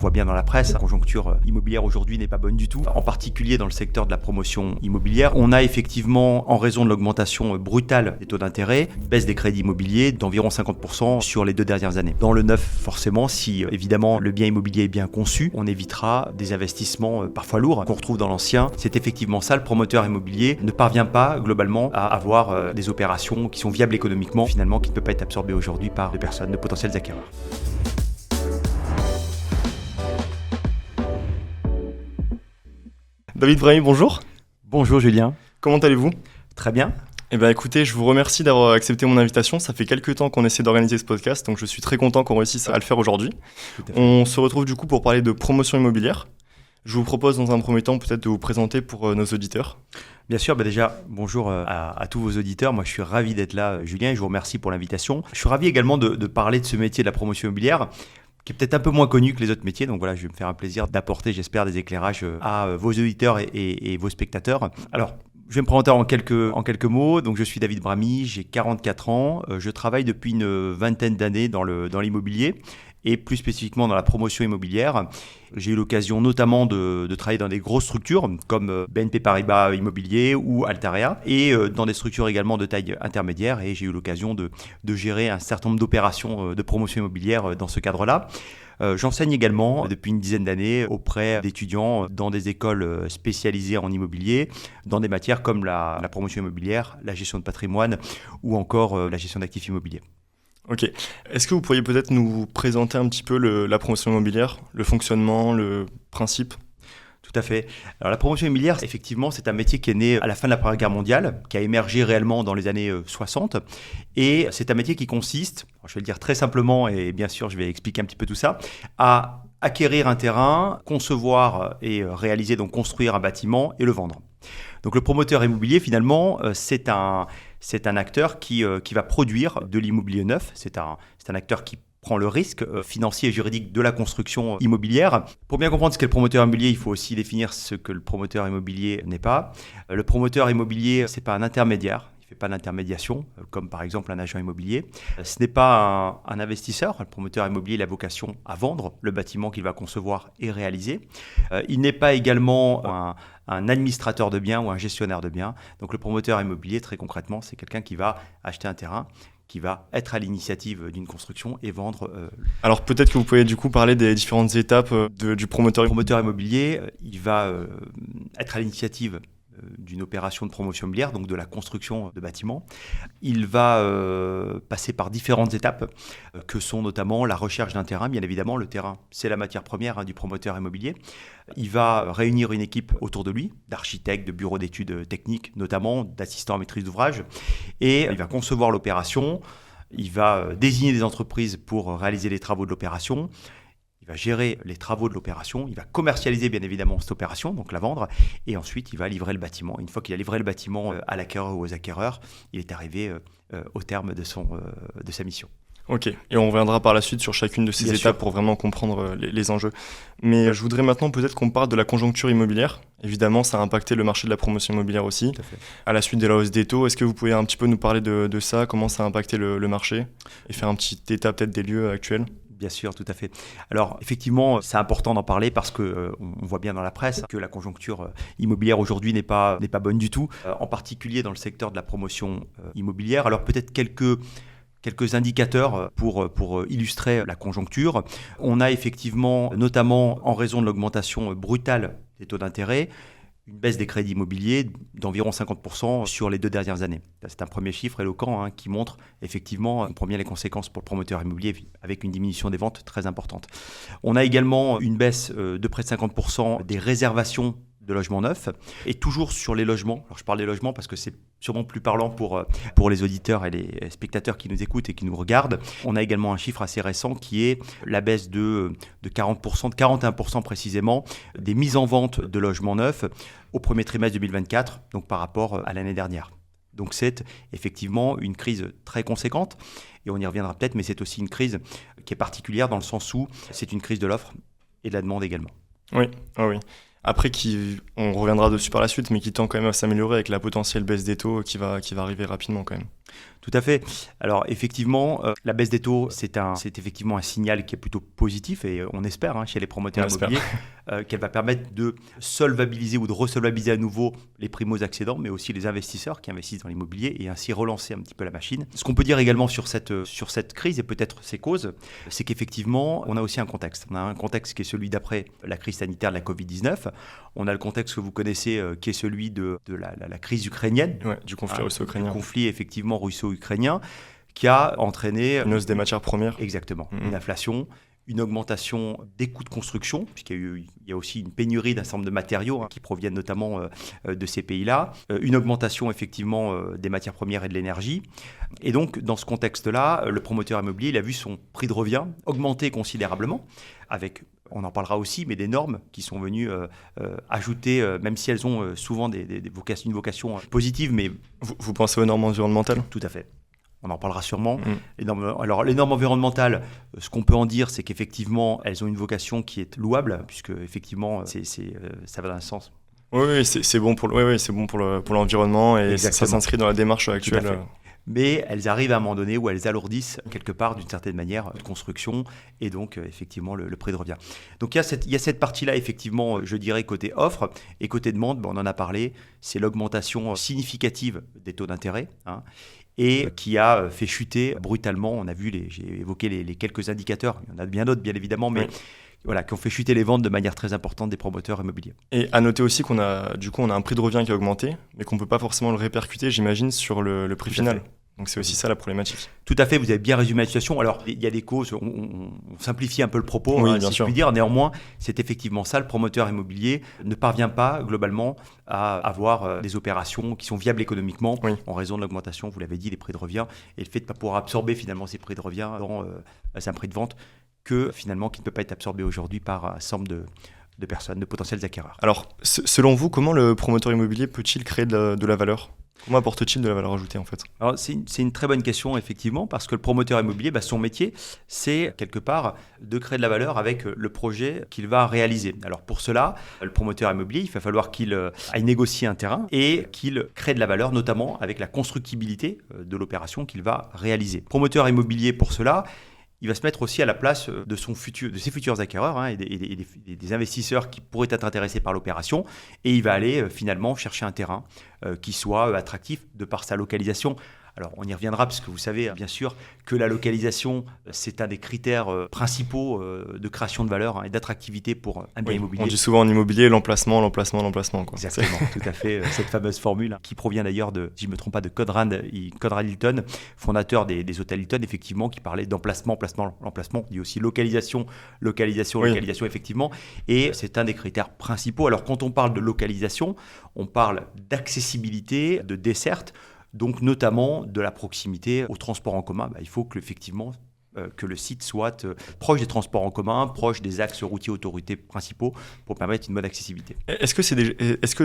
voit bien dans la presse, la conjoncture immobilière aujourd'hui n'est pas bonne du tout, en particulier dans le secteur de la promotion immobilière. On a effectivement, en raison de l'augmentation brutale des taux d'intérêt, une baisse des crédits immobiliers d'environ 50% sur les 2 dernières années. Dans le neuf, forcément, si évidemment le bien immobilier est bien conçu, on évitera des investissements parfois lourds qu'on retrouve dans l'ancien. C'est effectivement ça, le promoteur immobilier ne parvient pas globalement à avoir des opérations qui sont viables économiquement, finalement, qui ne peuvent pas être absorbées aujourd'hui par des personnes, de potentiels acquéreurs. David Brahimi, bonjour. Bonjour Julien. Comment allez-vous ? Très bien. Écoutez, je vous remercie d'avoir accepté mon invitation. Ça fait quelques temps qu'on essaie d'organiser ce podcast, donc je suis très content qu'on réussisse à le faire aujourd'hui. On se retrouve du coup pour parler de promotion immobilière. Je vous propose dans un premier temps peut-être de vous présenter pour nos auditeurs. Bien sûr, déjà, bonjour à tous vos auditeurs. Moi, je suis ravi d'être là, Julien, et je vous remercie pour l'invitation. Je suis ravi également de parler de ce métier de la promotion immobilière, qui est peut-être un peu moins connu que les autres métiers. Donc voilà, je vais me faire un plaisir d'apporter, j'espère, des éclairages à vos auditeurs et vos spectateurs. Alors, je vais me présenter en quelques mots. Donc, je suis David Brahimi, j'ai 44 ans. Je travaille depuis une vingtaine d'années dans l'immobilier et plus spécifiquement dans la promotion immobilière. J'ai eu l'occasion notamment de travailler dans des grosses structures comme BNP Paribas Immobilier ou Altarea et dans des structures également de taille intermédiaire, et j'ai eu l'occasion de gérer un certain nombre d'opérations de promotion immobilière dans ce cadre-là. J'enseigne également depuis une dizaine d'années auprès d'étudiants dans des écoles spécialisées en immobilier, dans des matières comme la promotion immobilière, la gestion de patrimoine ou encore la gestion d'actifs immobiliers. Ok. Est-ce que vous pourriez peut-être nous présenter un petit peu la promotion immobilière, le fonctionnement, le principe ? Tout à fait. Alors la promotion immobilière, effectivement, c'est un métier qui est né à la fin de la Première Guerre mondiale, qui a émergé réellement dans les années 60. Et c'est un métier qui consiste, je vais le dire très simplement, et bien sûr je vais expliquer un petit peu tout ça, à acquérir un terrain, concevoir et réaliser, donc construire un bâtiment et le vendre. Donc le promoteur immobilier, finalement, c'est un acteur qui va produire de l'immobilier neuf. C'est un acteur qui prend le risque financier et juridique de la construction immobilière. Pour bien comprendre ce qu'est le promoteur immobilier, il faut aussi définir ce que le promoteur immobilier n'est pas. Le promoteur immobilier, ce n'est pas un intermédiaire. Il ne fait pas d'intermédiation, comme par exemple un agent immobilier. Ce n'est pas un investisseur. Le promoteur immobilier a vocation à vendre le bâtiment qu'il va concevoir et réaliser. Il n'est pas également un administrateur de biens ou un gestionnaire de biens. Donc le promoteur immobilier, très concrètement, c'est quelqu'un qui va acheter un terrain, qui va être à l'initiative d'une construction et vendre. Alors peut-être que vous pouvez du coup parler des différentes étapes du promoteur. Le promoteur immobilier, il va être à l'initiative d'une opération de promotion immobilière, donc de la construction de bâtiments. Il va passer par différentes étapes que sont notamment la recherche d'un terrain. Bien évidemment, le terrain, c'est la matière première du promoteur immobilier. Il va réunir une équipe autour de lui, d'architectes, de bureaux d'études techniques, notamment d'assistants à maîtrise d'ouvrage, et il va concevoir l'opération. Il va désigner des entreprises pour réaliser les travaux de l'opération. Il va gérer les travaux de l'opération, il va commercialiser bien évidemment cette opération, donc la vendre, et ensuite il va livrer le bâtiment. Une fois qu'il a livré le bâtiment à l'acquéreur ou aux acquéreurs, il est arrivé au terme de sa mission. Ok, et on reviendra par la suite sur chacune de ces Bien étapes sûr. pour vraiment comprendre les enjeux. Mais je voudrais maintenant peut-être qu'on parle de la conjoncture immobilière. Évidemment, ça a impacté le marché de la promotion immobilière aussi. Tout à fait. À la suite de la hausse des taux, est-ce que vous pouvez un petit peu nous parler de ça, comment ça a impacté le marché et faire un petit état peut-être des lieux actuels ? Bien sûr, tout à fait. Alors, effectivement, c'est important d'en parler parce que on voit bien dans la presse que la conjoncture immobilière aujourd'hui n'est pas bonne du tout, en particulier dans le secteur de la promotion immobilière. Alors, peut-être quelques indicateurs pour illustrer la conjoncture. On a effectivement, notamment en raison de l'augmentation brutale des taux d'intérêt, une baisse des crédits immobiliers d'environ 50% sur les 2 dernières années. C'est un premier chiffre éloquent qui montre effectivement, on prend bien les conséquences pour le promoteur immobilier avec une diminution des ventes très importante. On a également une baisse de près de 50% des réservations de logements neufs, et toujours sur les logements. Alors je parle des logements parce que c'est sûrement plus parlant pour les auditeurs et les spectateurs qui nous écoutent et qui nous regardent. On a également un chiffre assez récent qui est la baisse de 40%, de 41% précisément, des mises en vente de logements neufs au premier trimestre 2024, donc par rapport à l'année dernière. Donc c'est effectivement une crise très conséquente, et on y reviendra peut-être, mais c'est aussi une crise qui est particulière dans le sens où c'est une crise de l'offre et de la demande également. Oui, oui. Après, on reviendra dessus par la suite, mais qui tend quand même à s'améliorer avec la potentielle baisse des taux qui va arriver rapidement quand même. Tout à fait. Alors effectivement, la baisse des taux, c'est effectivement un signal qui est plutôt positif et on espère chez les promoteurs immobiliers qu'elle va permettre de solvabiliser ou de resolvabiliser à nouveau les primo-accédants, mais aussi les investisseurs qui investissent dans l'immobilier et ainsi relancer un petit peu la machine. Ce qu'on peut dire également sur cette crise et peut-être ses causes, c'est qu'effectivement, on a aussi un contexte. On a un contexte qui est celui d'après la crise sanitaire de la Covid-19. On a le contexte que vous connaissez qui est celui de la crise ukrainienne. Ouais, du conflit russo-ukrainien. Du conflit effectivement russo-ukrainien qui a entraîné une hausse des matières premières. Exactement. Une inflation, une augmentation des coûts de construction, puisqu'il y a aussi une pénurie d'un certain nombre de matériaux qui proviennent notamment de ces pays-là, une augmentation effectivement des matières premières et de l'énergie. Et donc, dans ce contexte-là, le promoteur immobilier, il a vu son prix de revient augmenter considérablement, avec, on en parlera aussi, mais des normes qui sont venues ajouter, même si elles ont souvent une vocation positive. Mais vous pensez aux normes environnementales ? Tout à fait. On en parlera sûrement. Les normes environnementales, ce qu'on peut en dire, c'est qu'effectivement, elles ont une vocation qui est louable, puisque effectivement, ça va dans un sens. Oui, c'est bon pour l'environnement et ça s'inscrit dans la démarche actuelle. Mais elles arrivent à un moment donné où elles alourdissent quelque part d'une certaine manière de construction et donc effectivement le prix de revient. Donc il y a cette partie-là effectivement, je dirais côté offre et côté demande, on en a parlé, c'est l'augmentation significative des taux d'intérêt. Et qui a fait chuter brutalement, on a vu, j'ai évoqué les quelques indicateurs, il y en a bien d'autres bien évidemment, mais voilà, qui ont fait chuter les ventes de manière très importante des promoteurs immobiliers. Et à noter aussi qu'on a un prix de revient qui a augmenté, mais qu'on ne peut pas forcément le répercuter, j'imagine, sur le prix final. Donc c'est aussi ça la problématique. Tout à fait, vous avez bien résumé la situation. Alors il y a des causes, on simplifie un peu le propos, si je puis dire. Néanmoins, c'est effectivement ça, le promoteur immobilier ne parvient pas globalement à avoir des opérations qui sont viables économiquement en raison de l'augmentation, vous l'avez dit, des prix de revient et le fait de ne pas pouvoir absorber finalement ces prix de revient dans un prix de vente que finalement qui ne peut pas être absorbé aujourd'hui par un certain nombre de personnes, de potentiels acquéreurs. Alors selon vous, comment le promoteur immobilier peut-il créer de la valeur ? Comment apporte-t-il de la valeur ajoutée en fait ? Alors, c'est une très bonne question effectivement parce que le promoteur immobilier, son métier, c'est quelque part de créer de la valeur avec le projet qu'il va réaliser. Alors pour cela, le promoteur immobilier, il va falloir qu'il aille négocier un terrain et qu'il crée de la valeur notamment avec la constructibilité de l'opération qu'il va réaliser. Promoteur immobilier pour cela, il va se mettre aussi à la place de ses futurs acquéreurs et des investisseurs qui pourraient être intéressés par l'opération. Et il va aller finalement chercher un terrain qui soit attractif de par sa localisation. Alors, on y reviendra parce que vous savez bien sûr que la localisation, c'est un des critères principaux de création de valeur et d'attractivité pour un bien immobilier. On dit souvent en immobilier l'emplacement. Exactement, tout à fait. Cette fameuse formule qui provient d'ailleurs de, si je ne me trompe pas, de Conrad Hilton, fondateur des hôtels Hilton, effectivement, qui parlait d'emplacement, l'emplacement, dit aussi localisation, effectivement. Et c'est un des critères principaux. Alors, quand on parle de localisation, on parle d'accessibilité, de desserte, donc notamment de la proximité au transport en commun. Il faut effectivement que le site soit proche des transports en commun, proche des axes routiers autorités principaux pour permettre une bonne accessibilité. Est-ce que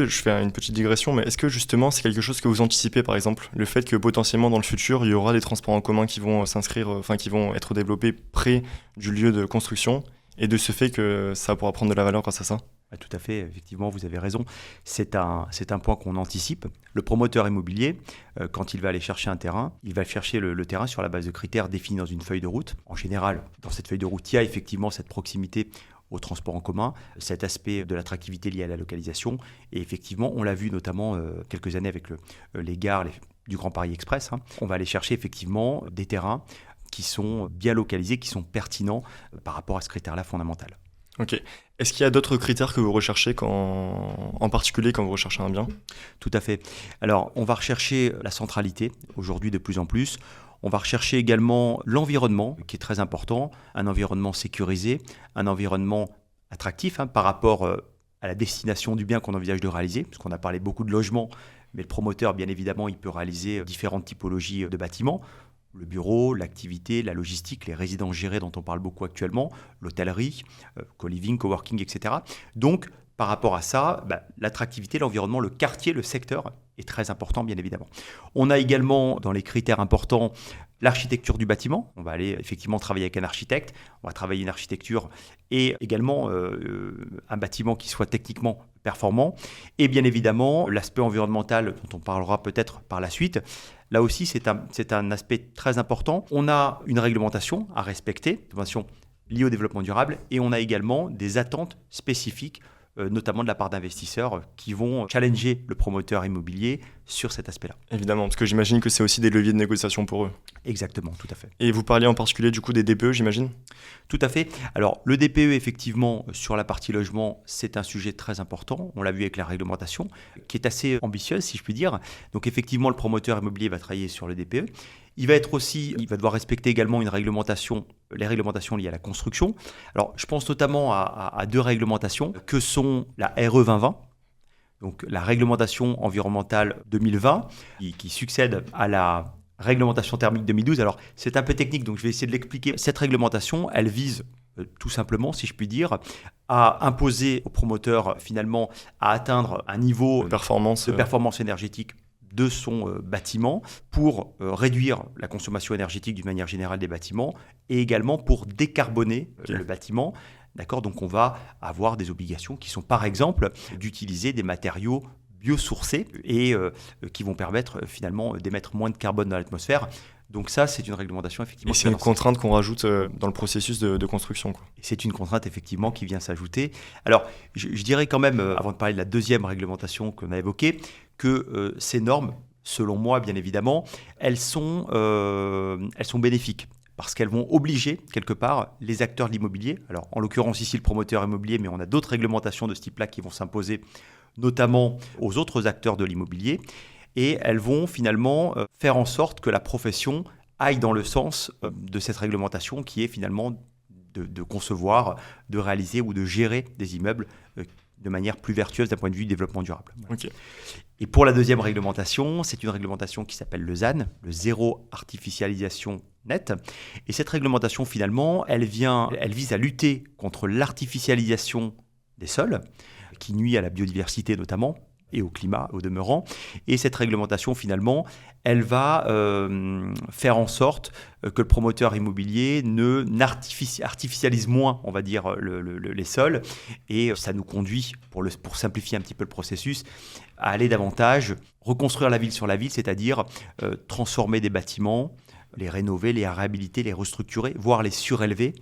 je fais une petite digression, mais est-ce que justement c'est quelque chose que vous anticipez par exemple, le fait que potentiellement dans le futur il y aura des transports en commun qui vont qui vont être développés près du lieu de construction et de ce fait que ça pourra prendre de la valeur grâce à ça ? Tout à fait, effectivement, vous avez raison. C'est un point qu'on anticipe. Le promoteur immobilier, quand il va aller chercher un terrain, il va chercher le terrain sur la base de critères définis dans une feuille de route. En général, dans cette feuille de route, il y a effectivement cette proximité au transport en commun, cet aspect de l'attractivité lié à la localisation. Et effectivement, on l'a vu notamment quelques années avec les gares du Grand Paris Express. On va aller chercher effectivement des terrains qui sont bien localisés, qui sont pertinents par rapport à ce critère-là fondamental. Ok. Est-ce qu'il y a d'autres critères que vous recherchez en particulier quand vous recherchez un bien ? Tout à fait. Alors, on va rechercher la centralité, aujourd'hui de plus en plus. On va rechercher également l'environnement, qui est très important, un environnement sécurisé, un environnement attractif par rapport à la destination du bien qu'on envisage de réaliser, parce qu'on a parlé beaucoup de logements, mais le promoteur, bien évidemment, il peut réaliser différentes typologies de bâtiments. Le bureau, l'activité, la logistique, les résidences gérées dont on parle beaucoup actuellement, l'hôtellerie, co-living, coworking, etc. Donc, par rapport à ça, l'attractivité, l'environnement, le quartier, le secteur est très important, bien évidemment. On a également, dans les critères importants, l'architecture du bâtiment. On va aller effectivement travailler avec un architecte. On va travailler une architecture et également un bâtiment qui soit techniquement performant. Et bien évidemment, l'aspect environnemental dont on parlera peut-être par la suite, là aussi, c'est un aspect très important. On a une réglementation à respecter, réglementation liée au développement durable, et on a également des attentes spécifiques, notamment de la part d'investisseurs qui vont challenger le promoteur immobilier sur cet aspect-là. Évidemment, parce que j'imagine que c'est aussi des leviers de négociation pour eux. Exactement, tout à fait. Et vous parliez en particulier du coup des DPE, j'imagine ? Tout à fait. Alors, le DPE, effectivement, sur la partie logement, c'est un sujet très important. On l'a vu avec la réglementation, qui est assez ambitieuse, si je puis dire. Donc, effectivement, le promoteur immobilier va travailler sur le DPE. Il va devoir respecter également les réglementations liées à la construction. Alors, je pense notamment à deux réglementations que sont la RE 2020, donc la réglementation environnementale 2020, qui succède à la réglementation thermique 2012. Alors, c'est un peu technique, donc je vais essayer de l'expliquer. Cette réglementation, elle vise tout simplement, si je puis dire, à imposer aux promoteurs, finalement, à atteindre un niveau de performance énergétique de son bâtiment pour réduire la consommation énergétique d'une manière générale des bâtiments et également pour décarboner le bâtiment. D'accord ? Donc, on va avoir des obligations qui sont, par exemple, d'utiliser des matériaux biosourcés et qui vont permettre finalement d'émettre moins de carbone dans l'atmosphère. Donc ça, c'est une réglementation effectivement. Et c'est une contrainte qu'on rajoute dans le processus de construction, quoi. C'est une contrainte effectivement qui vient s'ajouter. Alors, je dirais quand même, avant de parler de la deuxième réglementation qu'on a évoquée, que ces normes, selon moi bien évidemment, elles sont bénéfiques. Parce qu'elles vont obliger, quelque part, les acteurs de l'immobilier, alors en l'occurrence ici le promoteur immobilier, mais on a d'autres réglementations de ce type-là qui vont s'imposer, notamment aux autres acteurs de l'immobilier, et elles vont finalement faire en sorte que la profession aille dans le sens de cette réglementation qui est finalement de concevoir, de réaliser ou de gérer des immeubles de manière plus vertueuse d'un point de vue du développement durable. Okay. Et pour la deuxième réglementation, c'est une réglementation qui s'appelle le ZAN, le zéro artificialisation nette. Et cette réglementation, finalement, elle vise à lutter contre l'artificialisation des sols, qui nuit à la biodiversité notamment, et au climat au demeurant. Et cette réglementation, finalement, elle va faire en sorte que le promoteur immobilier artificialise moins, on va dire, les sols. Et ça nous conduit, pour simplifier un petit peu le processus, à aller davantage reconstruire la ville sur la ville, c'est-à-dire transformer des bâtiments, les rénover, les réhabiliter, les restructurer, voire les surélever,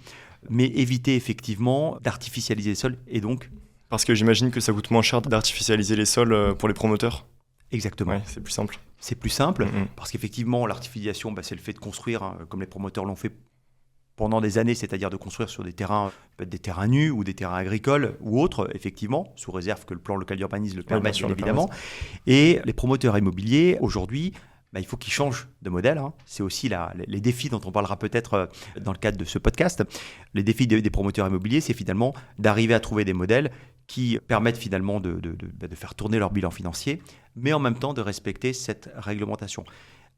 mais éviter effectivement d'artificialiser les sols et donc... Parce que j'imagine que ça coûte moins cher d'artificialiser les sols pour les promoteurs. Exactement. Ouais, c'est plus simple. C'est plus simple parce qu'effectivement, l'artificialisation, c'est le fait de construire, comme les promoteurs l'ont fait pendant des années, c'est-à-dire de construire sur des terrains, peut-être des terrains nus ou des terrains agricoles ou autres, effectivement, sous réserve que le plan local d'urbanisme le permette, bien évidemment. Et les promoteurs immobiliers, aujourd'hui, il faut qu'ils changent de modèle. C'est aussi les défis dont on parlera peut-être dans le cadre de ce podcast. Les défis des promoteurs immobiliers, c'est finalement d'arriver à trouver des modèles qui permettent finalement de faire tourner leur bilan financier, mais en même temps de respecter cette réglementation.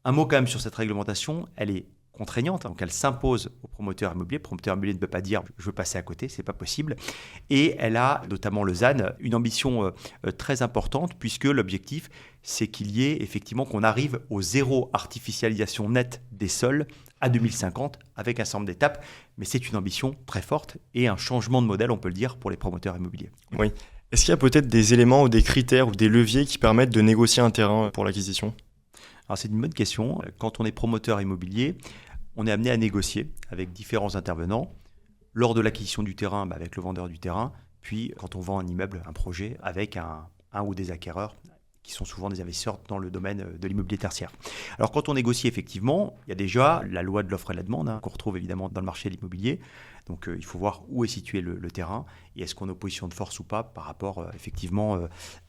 Un mot quand même sur cette réglementation, elle est contraignante, donc elle s'impose aux promoteurs immobiliers. Le promoteur immobilier ne peut pas dire « je veux passer à côté », c'est pas possible. Et elle a, notamment le ZAN, une ambition très importante puisque l'objectif, c'est qu'il y ait effectivement qu'on arrive au zéro artificialisation nette des sols à 2050 avec un certain nombre d'étapes. Mais c'est une ambition très forte et un changement de modèle, on peut le dire, pour les promoteurs immobiliers. Oui. Est-ce qu'il y a peut-être des éléments ou des critères ou des leviers qui permettent de négocier un terrain pour l'acquisition ? Alors c'est une bonne question. Quand on est promoteur immobilier, on est amené à négocier avec différents intervenants lors de l'acquisition du terrain avec le vendeur du terrain, puis quand on vend un immeuble, un projet, avec un ou des acquéreurs qui sont souvent des investisseurs dans le domaine de l'immobilier tertiaire. Alors quand on négocie effectivement, il y a déjà la loi de l'offre et la demande qu'on retrouve évidemment dans le marché de l'immobilier. Donc il faut voir où est situé le terrain et est-ce qu'on est en position de force ou pas par rapport effectivement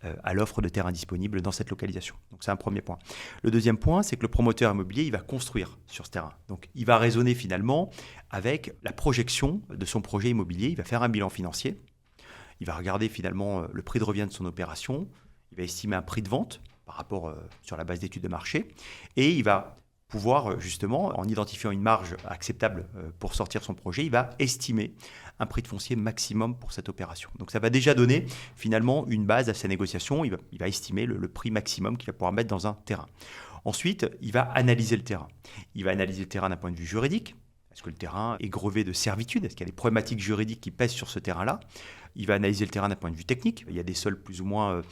à l'offre de terrain disponible dans cette localisation. Donc c'est un premier point. Le deuxième point, c'est que le promoteur immobilier, il va construire sur ce terrain. Donc il va raisonner finalement avec la projection de son projet immobilier. Il va faire un bilan financier. Il va regarder finalement le prix de revient de son opération. Il va estimer un prix de vente par rapport sur la base d'études de marché et il va pouvoir justement, en identifiant une marge acceptable pour sortir son projet, il va estimer un prix de foncier maximum pour cette opération. Donc ça va déjà donner finalement une base à sa négociation. Il va estimer le prix maximum qu'il va pouvoir mettre dans un terrain. Ensuite, il va analyser le terrain. Il va analyser le terrain d'un point de vue juridique. Est-ce que le terrain est grevé de servitude ? Est-ce qu'il y a des problématiques juridiques qui pèsent sur ce terrain-là ? il va analyser le terrain d'un point de vue technique. Il y a des sols plus ou moins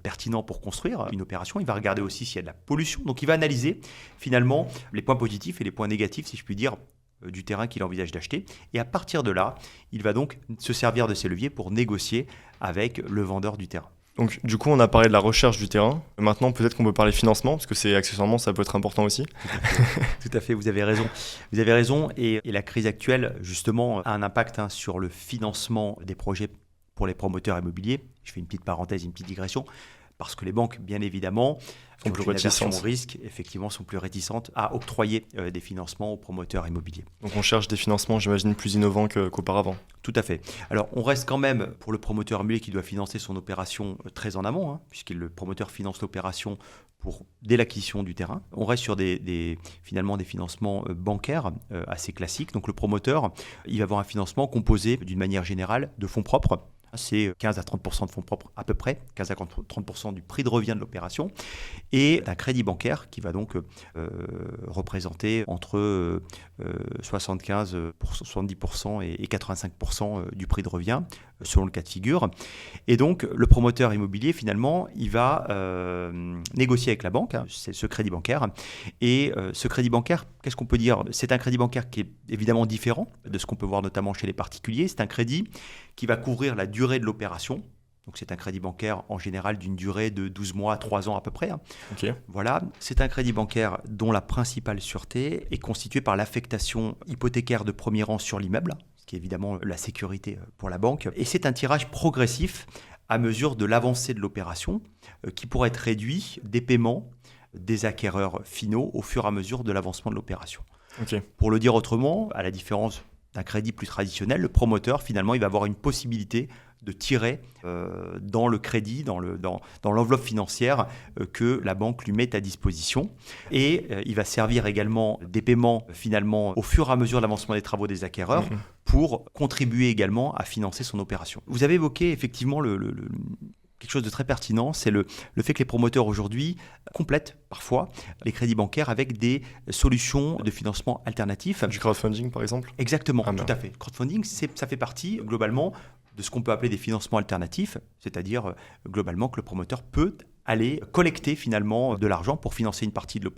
pertinents pour construire une opération. Il va regarder aussi s'il y a de la pollution. Donc il va analyser finalement les points positifs et les points négatifs, si je puis dire, du terrain qu'il envisage d'acheter. Et à partir de là, il va donc se servir de ces leviers pour négocier avec le vendeur du terrain. Donc du coup, on a parlé de la recherche du terrain. Maintenant, peut-être qu'on peut parler financement, parce que c'est accessoirement, ça peut être important aussi. Tout à fait, vous avez raison. Vous avez raison. Et la crise actuelle, justement, a un impact sur le financement des projets pour les promoteurs immobiliers. Je fais une petite parenthèse, une petite digression. Parce que les banques, bien évidemment, sont plus réticentes. Au risque, effectivement, sont plus réticentes à octroyer des financements aux promoteurs immobiliers. Donc on cherche des financements, j'imagine, plus innovants qu'auparavant. Tout à fait. Alors on reste quand même, pour le promoteur immobilier qui doit financer son opération très en amont, puisque le promoteur finance l'opération dès l'acquisition du terrain. On reste sur finalement des financements bancaires assez classiques. Donc le promoteur, il va avoir un financement composé d'une manière générale de fonds propres. C'est 15 à 30% de fonds propres à peu près, 15 à 30% du prix de revient de l'opération, et d'un crédit bancaire qui va donc représenter entre 70% et 85% du prix de revient, selon le cas de figure. Et donc, le promoteur immobilier, finalement, il va négocier avec la banque, c'est ce crédit bancaire. Et ce crédit bancaire, qu'est-ce qu'on peut dire ? C'est un crédit bancaire qui est évidemment différent de ce qu'on peut voir notamment chez les particuliers. C'est un crédit qui va couvrir la durée de l'opération. Donc c'est un crédit bancaire en général d'une durée de 12 mois à 3 ans à peu près. Okay. Voilà, c'est un crédit bancaire dont la principale sûreté est constituée par l'affectation hypothécaire de premier rang sur l'immeuble, ce qui est évidemment la sécurité pour la banque. Et c'est un tirage progressif à mesure de l'avancée de l'opération qui pourrait être réduit des paiements des acquéreurs finaux au fur et à mesure de l'avancement de l'opération. Okay. Pour le dire autrement, à la différence d'un crédit plus traditionnel, le promoteur, finalement, il va avoir une possibilité de tirer dans le crédit, dans l'enveloppe financière que la banque lui met à disposition. Et il va servir également des paiements, finalement, au fur et à mesure de l'avancement des travaux des acquéreurs pour contribuer également à financer son opération. Vous avez évoqué effectivement quelque chose de très pertinent, c'est le fait que les promoteurs aujourd'hui complètent parfois les crédits bancaires avec des solutions de financement alternatifs. Du crowdfunding par exemple ? Exactement, tout à fait. Le crowdfunding, ça fait partie globalement de ce qu'on peut appeler des financements alternatifs, c'est-à-dire globalement que le promoteur peut aller collecter finalement de l'argent pour financer une partie de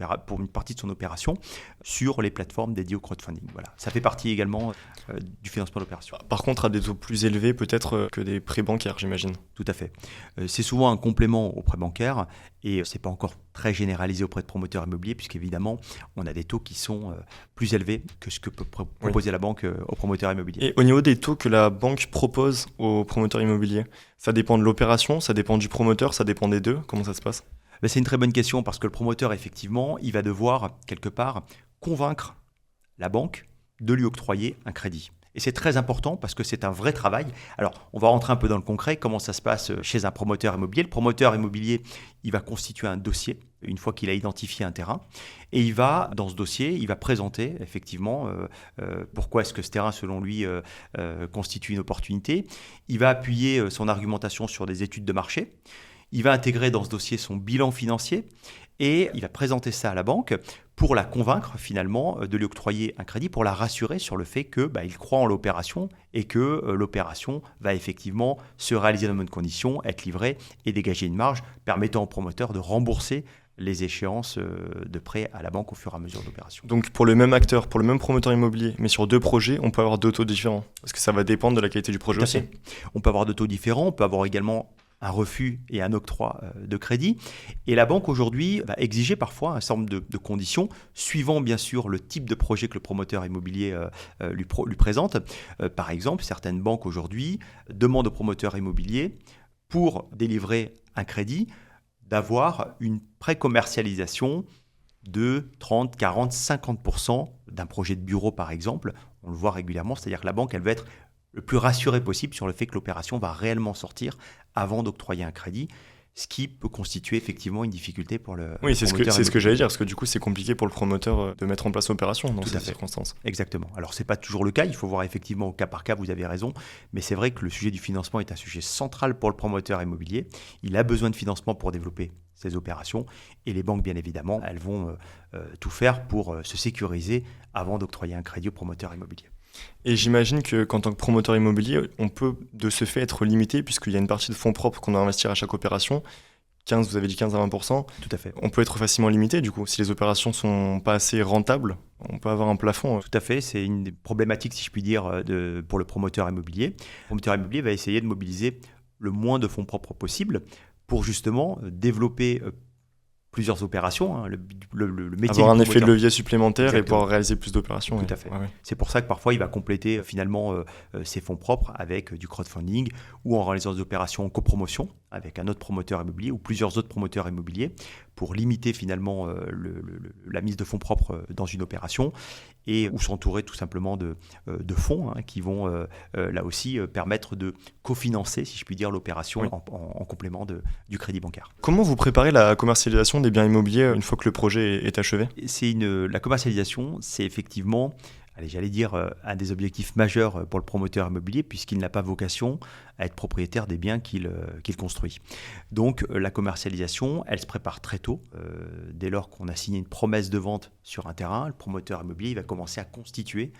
son opération sur les plateformes dédiées au crowdfunding. Voilà. Ça fait partie également du financement de l'opération. Par contre, à des taux plus élevés peut-être que des prêts bancaires, j'imagine. Tout à fait. C'est souvent un complément aux prêts bancaires et ce n'est pas encore très généralisé auprès de promoteurs immobiliers puisqu'évidemment, on a des taux qui sont plus élevés que ce que peut proposer la banque aux promoteurs immobiliers. Et au niveau des taux que la banque propose aux promoteurs immobiliers, ça dépend de l'opération, ça dépend du promoteur, ça dépend des deux. Comment ça se passe ? C'est une très bonne question parce que le promoteur, effectivement, il va devoir, quelque part, convaincre la banque de lui octroyer un crédit. Et c'est très important parce que c'est un vrai travail. Alors, on va rentrer un peu dans le concret. Comment ça se passe chez un promoteur immobilier ? Le promoteur immobilier, il va constituer un dossier une fois qu'il a identifié un terrain. Et il va, dans ce dossier, il va présenter effectivement pourquoi est-ce que ce terrain, selon lui, constitue une opportunité. Il va appuyer son argumentation sur des études de marché. Il va intégrer dans ce dossier son bilan financier et il va présenter ça à la banque pour la convaincre finalement de lui octroyer un crédit, pour la rassurer sur le fait qu'il croit en l'opération et que l'opération va effectivement se réaliser dans de bonnes conditions, être livrée et dégager une marge permettant au promoteur de rembourser les échéances de prêt à la banque au fur et à mesure de l'opération. Donc pour le même acteur, pour le même promoteur immobilier, mais sur deux projets, on peut avoir deux taux différents. Parce que ça va dépendre de la qualité du projet aussi. On peut avoir deux taux différents, on peut avoir également un refus et un octroi de crédit. Et la banque aujourd'hui va exiger parfois un certain nombre de conditions, suivant bien sûr le type de projet que le promoteur immobilier lui présente. Par exemple, certaines banques aujourd'hui demandent au promoteur immobilier, pour délivrer un crédit, d'avoir une précommercialisation de 30, 40, 50% d'un projet de bureau par exemple. On le voit régulièrement, c'est-à-dire que la banque, elle va être le plus rassuré possible sur le fait que l'opération va réellement sortir avant d'octroyer un crédit, ce qui peut constituer effectivement une difficulté pour le promoteur. Oui, c'est ce que j'allais dire, parce que du coup, c'est compliqué pour le promoteur de mettre en place l'opération dans ces circonstances. Exactement. Alors, ce n'est pas toujours le cas, il faut voir effectivement au cas par cas, vous avez raison, mais c'est vrai que le sujet du financement est un sujet central pour le promoteur immobilier. Il a besoin de financement pour développer ses opérations et les banques, bien évidemment, elles vont tout faire pour se sécuriser avant d'octroyer un crédit au promoteur immobilier. Et j'imagine qu'en tant que promoteur immobilier, on peut de ce fait être limité puisqu'il y a une partie de fonds propres qu'on doit investir à chaque opération. Vous avez dit 15 à 20%. Tout à fait. On peut être facilement limité du coup. Si les opérations sont pas assez rentables, on peut avoir un plafond. Tout à fait, c'est une des problématiques, si je puis dire, pour le promoteur immobilier. Le promoteur immobilier va essayer de mobiliser le moins de fonds propres possible pour justement développer plusieurs opérations. Hein. Le métier avoir un du effet de promoteur. levier supplémentaire et Exactement. pouvoir réaliser plus d'opérations. Tout ouais. à fait. Ouais, ouais. C'est pour ça que parfois il va compléter finalement ses fonds propres avec du crowdfunding ou en réalisant des opérations en copromotion avec un autre promoteur immobilier ou plusieurs autres promoteurs immobiliers pour limiter finalement la mise de fonds propres dans une opération et ou s'entourer tout simplement de fonds qui vont là aussi permettre de cofinancer, si je puis dire, l'opération Oui. en complément du crédit bancaire. Comment vous préparez la commercialisation des biens immobiliers une fois que le projet est achevé? La commercialisation, c'est effectivement, j'allais dire, un des objectifs majeurs pour le promoteur immobilier, puisqu'il n'a pas vocation à être propriétaire des biens qu'il construit. Donc la commercialisation, elle se prépare très tôt. Dès lors qu'on a signé une promesse de vente sur un terrain, le promoteur immobilier il va commencer à constituer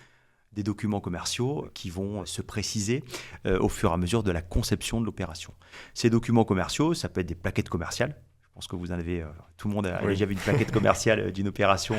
des documents commerciaux qui vont se préciser au fur et à mesure de la conception de l'opération. Ces documents commerciaux, ça peut être des plaquettes commerciales. Je pense que vous en avez, tout le monde a déjà vu une plaquette commerciale d'une opération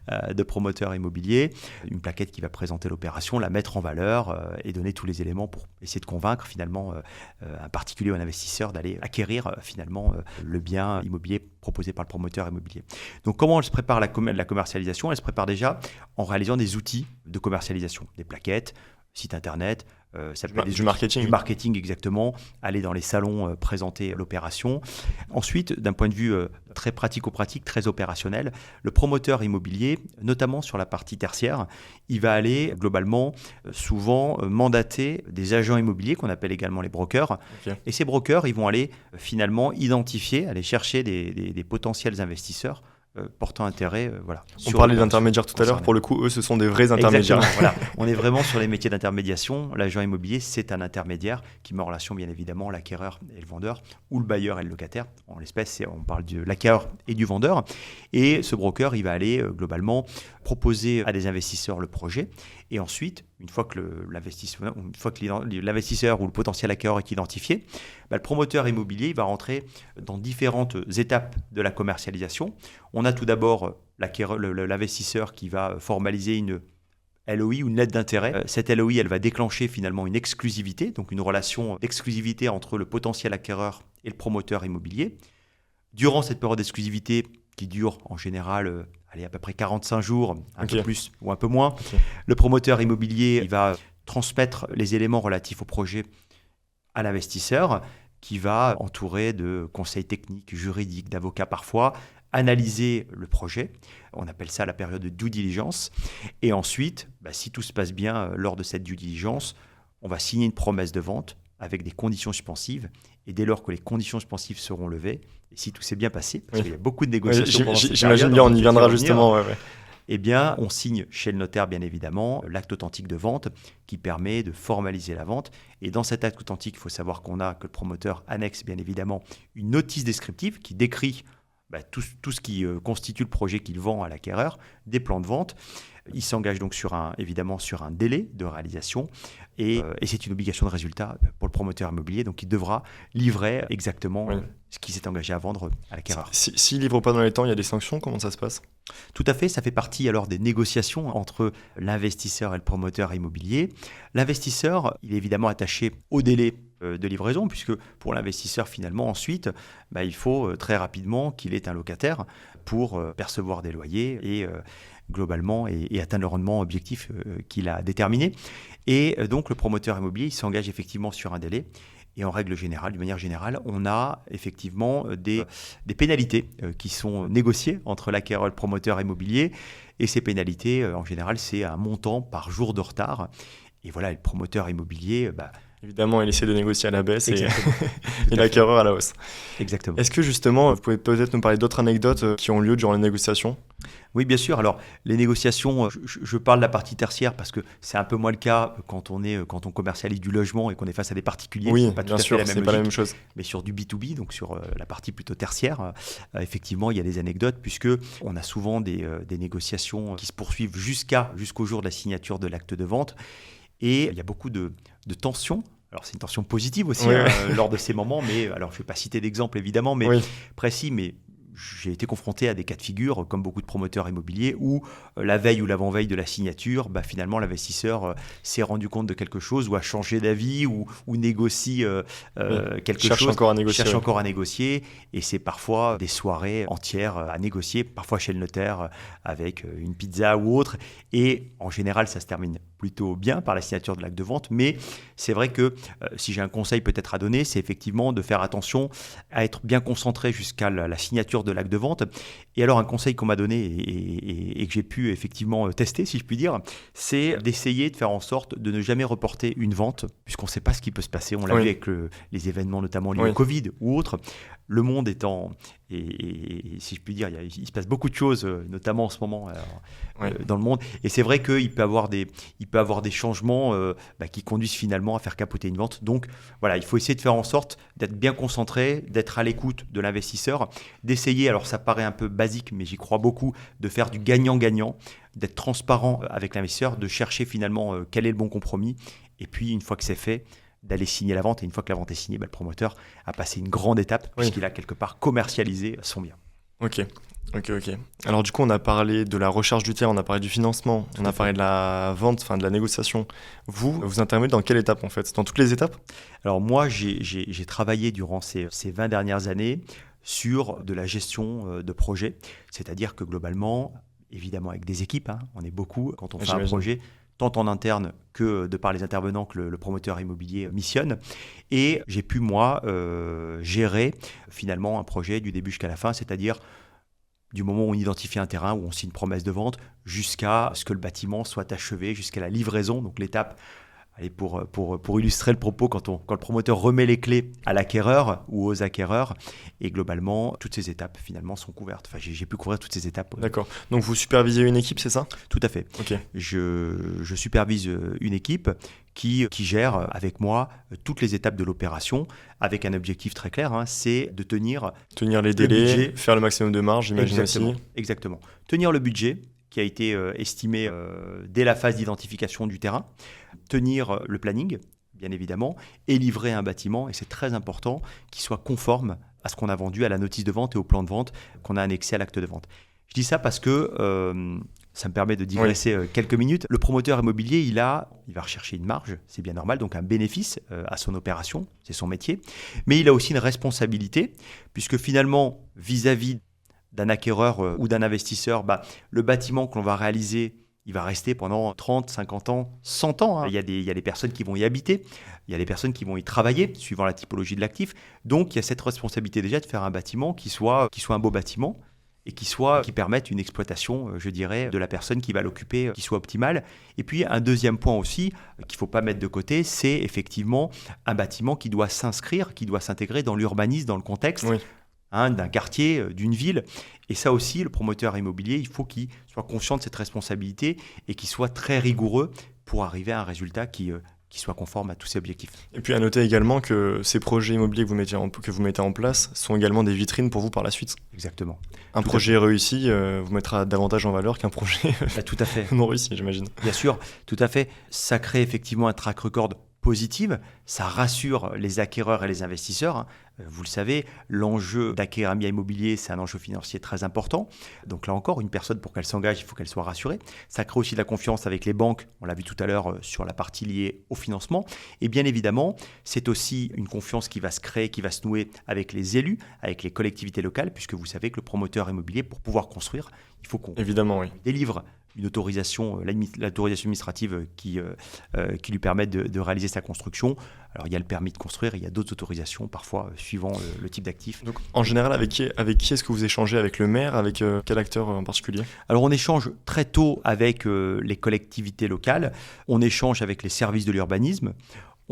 de promoteur immobilier, une plaquette qui va présenter l'opération, la mettre en valeur et donner tous les éléments pour essayer de convaincre finalement un particulier ou un investisseur d'aller acquérir finalement le bien immobilier proposé par le promoteur immobilier. Donc comment elle se prépare la commercialisation? Elle se prépare déjà en réalisant des outils de commercialisation, des plaquettes, site internet, ça peut être Du marketing. Du marketing exactement, aller dans les salons présenter l'opération. Ensuite, d'un point de vue très pratico-pratique, très opérationnel, le promoteur immobilier, notamment sur la partie tertiaire, il va aller globalement souvent mandater des agents immobiliers qu'on appelle également les brokers. Okay. Et ces brokers, ils vont aller finalement identifier, aller chercher des potentiels investisseurs portant intérêt. Voilà, On parlait d'intermédiaires tout à l'heure, pour le coup, eux, ce sont des vrais intermédiaires. Voilà. On est vraiment sur les métiers d'intermédiation. L'agent immobilier, c'est un intermédiaire qui met en relation, bien évidemment, l'acquéreur et le vendeur, ou le bailleur et le locataire. En l'espèce, on parle de l'acquéreur et du vendeur. Et ce broker, il va aller globalement proposer à des investisseurs le projet. Et ensuite, une fois que l'investisseur ou le potentiel acquéreur est identifié, le promoteur immobilier il va rentrer dans différentes étapes de la commercialisation. On a tout d'abord l'investisseur qui va formaliser une LOI ou une lettre d'intérêt. Cette LOI, elle va déclencher finalement une exclusivité, donc une relation d'exclusivité entre le potentiel acquéreur et le promoteur immobilier. Durant cette période d'exclusivité, qui dure en général à peu près 45 jours, un peu plus ou un peu moins, le promoteur immobilier il va transmettre les éléments relatifs au projet à l'investisseur qui va entourer de conseils techniques, juridiques, d'avocats parfois, analyser le projet. On appelle ça la période de due diligence. Et ensuite, si tout se passe bien lors de cette due diligence, on va signer une promesse de vente avec des conditions suspensives. Et dès lors que les conditions suspensives seront levées, et si tout s'est bien passé, parce qu'il y a beaucoup de négociations pendant cette j'imagine période, bien, on y viendra justement. Eh bien, on signe chez le notaire, bien évidemment, l'acte authentique de vente qui permet de formaliser la vente. Et dans cet acte authentique, il faut savoir que le promoteur annexe, bien évidemment, une notice descriptive qui décrit tout ce qui constitue le projet qu'il vend à l'acquéreur, des plans de vente. Il s'engage donc évidemment sur un délai de réalisation et c'est une obligation de résultat pour le promoteur immobilier. Donc, il devra livrer exactement ce qu'il s'est engagé à vendre à l'acquéreur. S'il ne livre pas dans les temps, il y a des sanctions. Comment ça se passe ? Tout à fait, ça fait partie alors des négociations entre l'investisseur et le promoteur immobilier. L'investisseur, il est évidemment attaché au délai de livraison, puisque pour l'investisseur, finalement, ensuite, il faut très rapidement qu'il ait un locataire pour percevoir des loyers et globalement et atteindre le rendement objectif qu'il a déterminé. Et donc, le promoteur immobilier, il s'engage effectivement sur un délai. Et en règle générale, d'une manière générale, on a effectivement des pénalités qui sont négociées entre l'acquéreur et le promoteur immobilier. Et ces pénalités, en général, c'est un montant par jour de retard. Et voilà, le promoteur immobilier Évidemment, il essaie de négocier à la baisse et l'acquéreur à la hausse. Exactement. Est-ce que justement, vous pouvez peut-être nous parler d'autres anecdotes qui ont lieu durant les négociations ? Oui, bien sûr. Alors, les négociations, je parle de la partie tertiaire parce que c'est un peu moins le cas quand on commercialise du logement et qu'on est face à des particuliers. Oui, c'est pas bien tout à sûr, fait la c'est même pas la logique. même chose. Mais sur du B2B, donc sur la partie plutôt tertiaire, effectivement, il y a des anecdotes puisque on a souvent des négociations qui se poursuivent jusqu'au jour de la signature de l'acte de vente. Et il y a beaucoup de tensions. Alors, c'est une tension positive aussi lors de ces moments, mais alors je ne vais pas citer d'exemple évidemment, mais précis, mais j'ai été confronté à des cas de figure, comme beaucoup de promoteurs immobiliers, où la veille ou l'avant-veille de la signature, finalement, l'investisseur s'est rendu compte de quelque chose ou a changé d'avis ou négocie quelque chose. Cherche encore à négocier. Et c'est parfois des soirées entières à négocier, parfois chez le notaire avec une pizza ou autre. Et en général, ça se termine plutôt bien par la signature de l'acte de vente. Mais c'est vrai que si j'ai un conseil peut-être à donner, c'est effectivement de faire attention à être bien concentré jusqu'à la signature de l'acte de vente. Et alors, un conseil qu'on m'a donné et que j'ai pu effectivement tester, si je puis dire, c'est d'essayer de faire en sorte de ne jamais reporter une vente, puisqu'on ne sait pas ce qui peut se passer. On l'a vu avec les événements notamment liés au Covid ou autres. Le monde étant, et si je puis dire, il se passe beaucoup de choses, notamment en ce moment dans le monde. Et c'est vrai qu'il peut avoir des changements qui conduisent finalement à faire capoter une vente. Donc voilà, il faut essayer de faire en sorte d'être bien concentré, d'être à l'écoute de l'investisseur, d'essayer, alors ça paraît un peu basique, mais j'y crois beaucoup, de faire du gagnant-gagnant, d'être transparent avec l'investisseur, de chercher finalement quel est le bon compromis. Et puis, une fois que c'est fait, d'aller signer la vente. Et une fois que la vente est signée, le promoteur a passé une grande étape puisqu'il a quelque part commercialisé son bien. Ok. Alors du coup, on a parlé de la recherche du tiers, on a parlé du financement, on a parlé de la vente, de la négociation. Vous intervenez dans quelle étape en fait ? Dans toutes les étapes ? Alors moi, j'ai travaillé durant ces 20 dernières années sur de la gestion de projet. C'est-à-dire que globalement, évidemment avec des équipes, on est beaucoup quand on fait un projet, tant en interne que de par les intervenants que le promoteur immobilier missionne. Et j'ai pu, moi, gérer finalement un projet du début jusqu'à la fin, c'est-à-dire du moment où on identifie un terrain, où on signe une promesse de vente, jusqu'à ce que le bâtiment soit achevé, jusqu'à la livraison, donc l'étape. Et pour illustrer le propos, quand le promoteur remet les clés à l'acquéreur ou aux acquéreurs, et globalement, toutes ces étapes finalement sont couvertes. Enfin, j'ai pu couvrir toutes ces étapes. D'accord. Donc vous supervisez une équipe, c'est ça ? Tout à fait. Ok. Je supervise une équipe qui gère avec moi toutes les étapes de l'opération, avec un objectif très clair, c'est de tenir les délais, budget, faire le maximum de marge, j'imagine aussi. Exactement. Tenir le budget qui a été estimé dès la phase d'identification du terrain, tenir le planning, bien évidemment, et livrer un bâtiment, et c'est très important, qui soit conforme à ce qu'on a vendu, à la notice de vente et au plan de vente qu'on a annexé à l'acte de vente. Je dis ça parce que ça me permet de digresser quelques minutes. Le promoteur immobilier, il va rechercher une marge, c'est bien normal, donc un bénéfice à son opération, c'est son métier, mais il a aussi une responsabilité, puisque finalement, vis-à-vis d'un acquéreur ou d'un investisseur, le bâtiment que l'on va réaliser, il va rester pendant 30, 50 ans, 100 ans. Il y a des personnes qui vont y habiter, il y a des personnes qui vont y travailler, suivant la typologie de l'actif. Donc, il y a cette responsabilité déjà de faire un bâtiment qui soit un beau bâtiment et qui permette une exploitation, je dirais, de la personne qui va l'occuper, qui soit optimale. Et puis, un deuxième point aussi qu'il ne faut pas mettre de côté, c'est effectivement un bâtiment qui doit s'inscrire, qui doit s'intégrer dans l'urbanisme, dans le contexte. D'un quartier, d'une ville. Et ça aussi, le promoteur immobilier, il faut qu'il soit conscient de cette responsabilité et qu'il soit très rigoureux pour arriver à un résultat qui soit conforme à tous ces objectifs. Et puis à noter également que ces projets immobiliers que vous mettez en place sont également des vitrines pour vous par la suite. Exactement. Un projet réussi vous mettra davantage en valeur qu'un projet tout à fait. non réussi, j'imagine. Bien sûr, tout à fait. Ça crée effectivement un track record positive, ça rassure les acquéreurs et les investisseurs. Vous le savez, l'enjeu d'acquérir un bien immobilier, c'est un enjeu financier très important. Donc là encore, une personne, pour qu'elle s'engage, il faut qu'elle soit rassurée. Ça crée aussi de la confiance avec les banques, on l'a vu tout à l'heure sur la partie liée au financement. Et bien évidemment, c'est aussi une confiance qui va se créer, qui va se nouer avec les élus, avec les collectivités locales, puisque vous savez que le promoteur immobilier, pour pouvoir construire, il faut qu'on délivre une autorisation, l'autorisation administrative qui lui permet de réaliser sa construction. Alors, il y a le permis de construire, il y a d'autres autorisations, parfois suivant le type d'actif. Donc, en général, avec qui est-ce que vous échangez ? Avec le maire ? Avec quel acteur en particulier ? Alors, on échange très tôt avec les collectivités locales, on échange avec les services de l'urbanisme,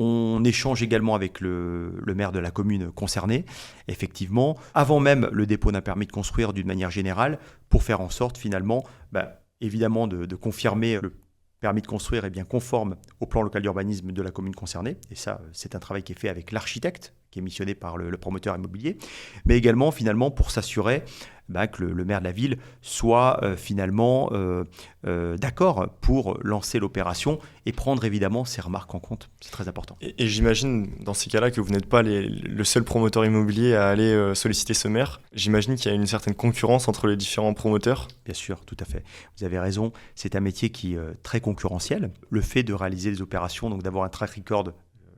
On échange également avec le maire de la commune concernée, effectivement, avant même le dépôt d'un permis de construire d'une manière générale, pour faire en sorte finalement, évidemment, de confirmer le permis de construire est bien conforme au plan local d'urbanisme de la commune concernée. Et ça, c'est un travail qui est fait avec l'architecte, qui est missionné par le promoteur immobilier, mais également finalement pour s'assurer que le maire de la ville soit finalement d'accord pour lancer l'opération et prendre évidemment ses remarques en compte. C'est très important. Et j'imagine dans ces cas-là que vous n'êtes pas le seul promoteur immobilier à aller solliciter ce maire. J'imagine qu'il y a une certaine concurrence entre les différents promoteurs. Bien sûr, tout à fait. Vous avez raison, c'est un métier qui est très concurrentiel. Le fait de réaliser des opérations, donc d'avoir un track record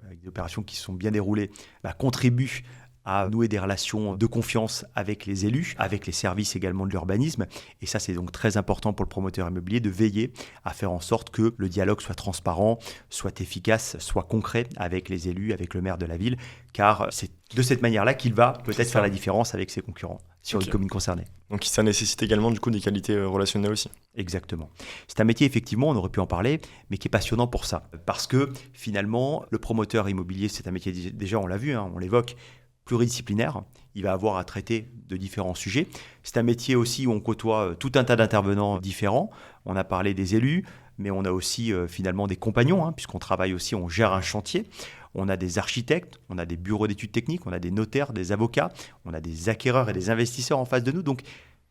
avec des opérations qui se sont bien déroulées, contribue à nouer des relations de confiance avec les élus, avec les services également de l'urbanisme. Et ça, c'est donc très important pour le promoteur immobilier de veiller à faire en sorte que le dialogue soit transparent, soit efficace, soit concret avec les élus, avec le maire de la ville, car c'est de cette manière-là qu'il va peut-être faire la différence avec ses concurrents sur les communes concernées. Donc ça nécessite également du coup des qualités relationnelles aussi. Exactement. C'est un métier, effectivement, on aurait pu en parler, mais qui est passionnant pour ça. Parce que finalement, le promoteur immobilier, c'est un métier, déjà on l'a vu, on l'évoque, pluridisciplinaire. Il va avoir à traiter de différents sujets. C'est un métier aussi où on côtoie tout un tas d'intervenants différents. On a parlé des élus, mais on a aussi finalement des compagnons, puisqu'on travaille aussi, on gère un chantier. On a des architectes, on a des bureaux d'études techniques, on a des notaires, des avocats, on a des acquéreurs et des investisseurs en face de nous. Donc,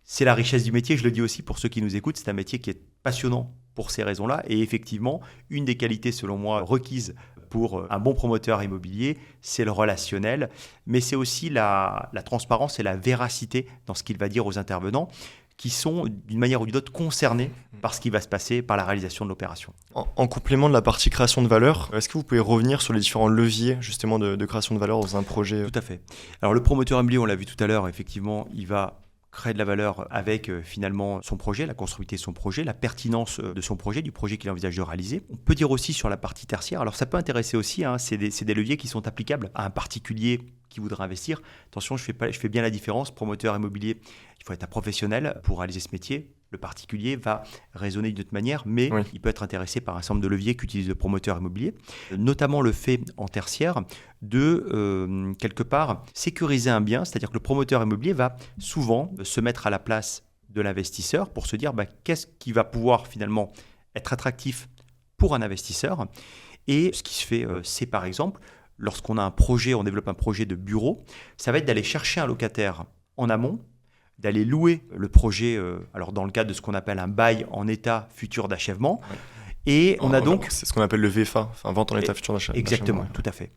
c'est la richesse du métier, je le dis aussi pour ceux qui nous écoutent, c'est un métier qui est passionnant pour ces raisons-là. Et effectivement, une des qualités, selon moi, requises pour un bon promoteur immobilier, c'est le relationnel, mais c'est aussi la transparence et la véracité dans ce qu'il va dire aux intervenants qui sont d'une manière ou d'une autre concernés par ce qui va se passer, par la réalisation de l'opération. En complément de la partie création de valeur, est-ce que vous pouvez revenir sur les différents leviers justement de création de valeur dans un projet ? Tout à fait. Alors le promoteur immobilier, on l'a vu tout à l'heure, effectivement, il va créer de la valeur avec finalement son projet, la constructivité de son projet, la pertinence de son projet, du projet qu'il envisage de réaliser. On peut dire aussi sur la partie tertiaire, alors ça peut intéresser aussi, c'est des leviers qui sont applicables à un particulier qui voudrait investir. Attention, je fais bien la différence, promoteur immobilier, il faut être un professionnel pour réaliser ce métier. Le particulier va raisonner d'une autre manière, mais oui, il peut être intéressé par un certain nombre de leviers qu'utilise le promoteur immobilier, notamment le fait en tertiaire de, quelque part, sécuriser un bien, c'est-à-dire que le promoteur immobilier va souvent se mettre à la place de l'investisseur pour se dire qu'est-ce qui va pouvoir finalement être attractif pour un investisseur. Et ce qui se fait, c'est par exemple, lorsqu'on a un projet, on développe un projet de bureau, ça va être d'aller chercher un locataire en amont, d'aller louer le projet, alors dans le cadre de ce qu'on appelle un bail en état futur d'achèvement. Ouais. Et on a donc... C'est ce qu'on appelle le VFA, enfin vente en état futur d'achèvement. Exactement, tout à fait.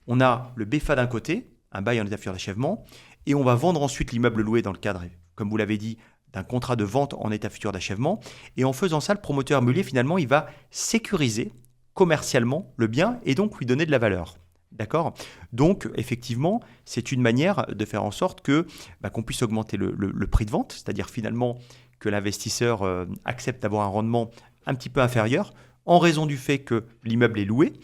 On a le BFA d'un côté, un bail en état futur d'achèvement, et on va vendre ensuite l'immeuble loué dans le cadre, comme vous l'avez dit, d'un contrat de vente en état futur d'achèvement. Et en faisant ça, le promoteur immobilier, finalement, il va sécuriser commercialement le bien et donc lui donner de la valeur. D'accord ? Donc, effectivement, c'est une manière de faire en sorte qu'on puisse augmenter le prix de vente, c'est-à-dire finalement que l'investisseur accepte d'avoir un rendement un petit peu inférieur en raison du fait que l'immeuble est loué.